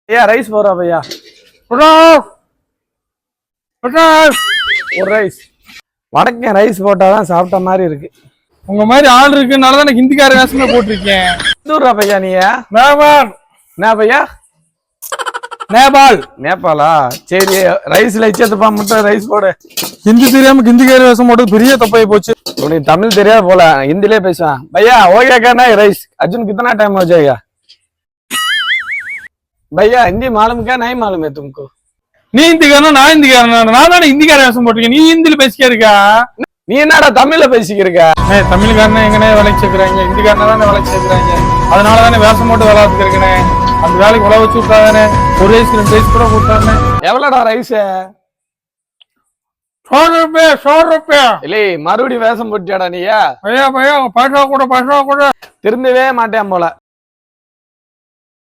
भैया राइस போறா भैया ஒரு ரைஸ் வடக்கன் ரைஸ் போட்டாதான் சாப்பிட்ட மாதிரி இருக்கு. உங்க மாதிரி ஆள் இருக்குனால தான் ஹிந்திக்கார வேஷமே போட்டிருக்கேன். தூரா பையா நீ நேபாள் என்ன பையா நேபாள் நேபாளா சரி ரைஸ்ல இச்சத்துப்பா மட்டும் ரைஸ் போடு. ஹிந்தி தெரியாம ஹிந்திக்கார வேஷம் போட்டது பெரிய தப்பாയി போச்சு. உனக்கு தமிழ் தெரியாது போல हिंदी பேசுவேன். भैया हो गया क्या ना राइस अर्जुन कितना टाइम हो जाएगा भैया हिंदी मालूम क्या नहीं मालूम है तुमको நீ ஹிந்திக்காரனா நான் ஹிந்திக்காரனா நான் தானே ஹிந்திக்கார வேஷம் போட்டிருக்கேன். நீ ஹிந்தில பேசிக்க இருக்கா நீ என்னடா தமிழ்ல பேசிக்கிருக்க தமிழ்காரனா எங்கனே வேலைக்கு சேர்க்கிறாங்க ஹிந்திக்காரனா தானே வேலைக்கு சேர்க்கிறாங்க அதனால தானே வேஷம் போட்டு வேலை பார்த்துருக்கேன். அந்த வேலைக்கு உழவு வச்சு விட்டாதானே ஒரு ரைஸ் 2 ரைஸ் கூட கொடுத்தானே. எவ்வளோடா ரைஸ் 100 ரூபாய் இல்ல மறுபடியும் வேஷம் போட்டியாடா நீ பையா பையா பைசா கூட திருந்தவே மாட்டேன் போல.